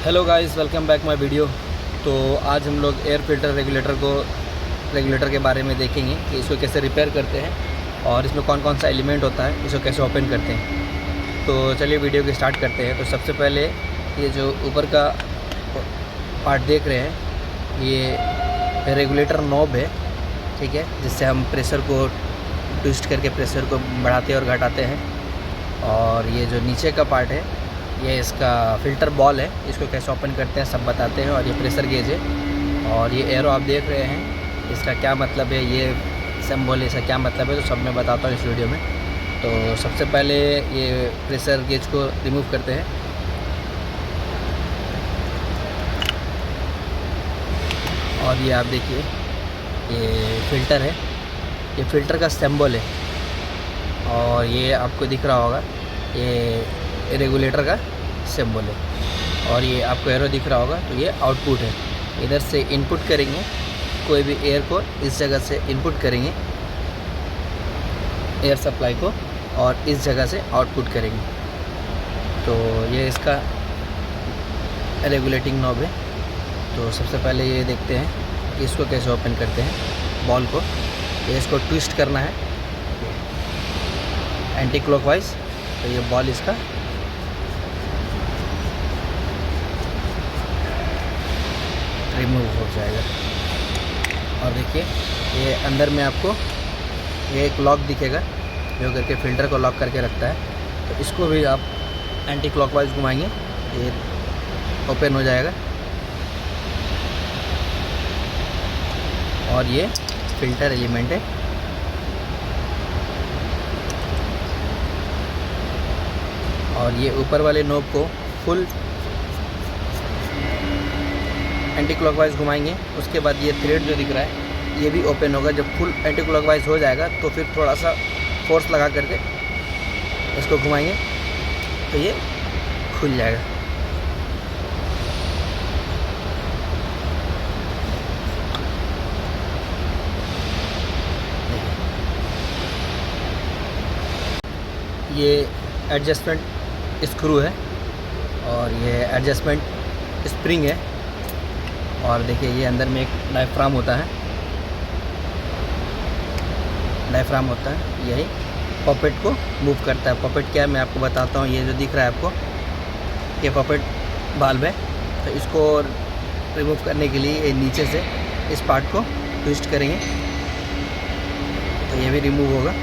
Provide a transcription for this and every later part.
Hello guys, welcome back my video. तो आज हम लोग एयर फिल्टर रेगुलेटर के बारे में देखेंगे कि इसको कैसे रिपेयर करते हैं और इसमें कौन कौन सा एलिमेंट होता है, इसको कैसे ओपन करते हैं। तो चलिए वीडियो को स्टार्ट करते हैं। तो सबसे पहले ये जो ऊपर का पार्ट देख रहे हैं, ये रेगुलेटर नॉब है, ठीक है, जिससे हम प्रेशर को ट्विस्ट करके प्रेशर को बढ़ाते और घटाते हैं। और ये जो नीचे का पार्ट है, ये इसका फ़िल्टर बॉल है, इसको कैसे ओपन करते हैं सब बताते हैं। और ये प्रेशर गेज है। और ये एरो आप देख रहे हैं, इसका क्या मतलब है, ये सिंबल इसका क्या मतलब है, तो सब मैं बताता हूँ इस वीडियो में। तो सबसे पहले ये प्रेशर गेज को रिमूव करते हैं। और ये आप देखिए, ये फ़िल्टर है, ये फ़िल्टर का सिंबल है। और ये आपको दिख रहा होगा, ये रेगुलेटर का सिंबल है। और ये आपको एरो दिख रहा होगा, तो ये आउटपुट है। इधर से इनपुट करेंगे, कोई भी एयर को इस जगह से इनपुट करेंगे, एयर सप्लाई को, और इस जगह से आउटपुट करेंगे। तो ये इसका रेगुलेटिंग नॉब है। तो सबसे पहले ये देखते हैं कि इसको कैसे ओपन करते हैं बॉल को। ये इसको ट्विस्ट करना है एंटी क्लॉकवाइज, तो ये बॉल इसका रिमूव हो जाएगा। और देखिए, ये अंदर में आपको ये एक लॉक दिखेगा जो करके फ़िल्टर को लॉक करके रखता है। तो इसको भी आप एंटी क्लॉकवाइज घुमाएंगे, ये ओपन हो जाएगा। और ये फ़िल्टर एलिमेंट है। और ये ऊपर वाले नोब को फुल एंटी क्लॉकवाइज घुमाएंगे। उसके बाद ये थ्रेड जो दिख रहा है, ये भी ओपन होगा। जब फुल एंटी क्लॉकवाइज हो जाएगा तो फिर थोड़ा सा फोर्स लगा करके इसको घुमाएंगे, तो ये खुल जाएगा। ये एडजस्टमेंट स्क्रू है और ये एडजस्टमेंट स्प्रिंग है। और देखिए, ये अंदर में एक डायफ्राम होता है, यही पॉपेट को मूव करता है। पॉपेट क्या है मैं आपको बताता हूँ। ये जो दिख रहा है आपको, ये पॉपेट वाल्व है। तो इसको रिमूव करने के लिए ये नीचे से इस पार्ट को ट्विस्ट करेंगे, तो ये भी रिमूव होगा।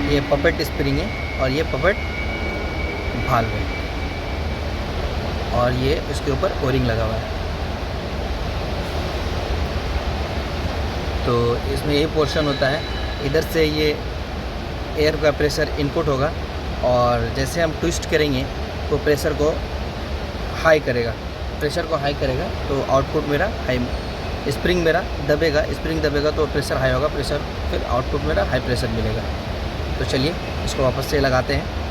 ये पॉपेट स्प्रिंग है और ये पॉपेट वाल्व है। और ये इसके ऊपर ओरिंग लगा हुआ है। तो इसमें ये पोर्शन होता है, इधर से ये एयर का प्रेशर इनपुट होगा। और जैसे हम ट्विस्ट करेंगे तो प्रेशर को हाई करेगा, तो आउटपुट मेरा हाई, स्प्रिंग मेरा दबेगा तो प्रेशर हाई होगा, फिर आउटपुट मेरा हाई प्रेशर मिलेगा। तो चलिए इसको वापस से लगाते हैं।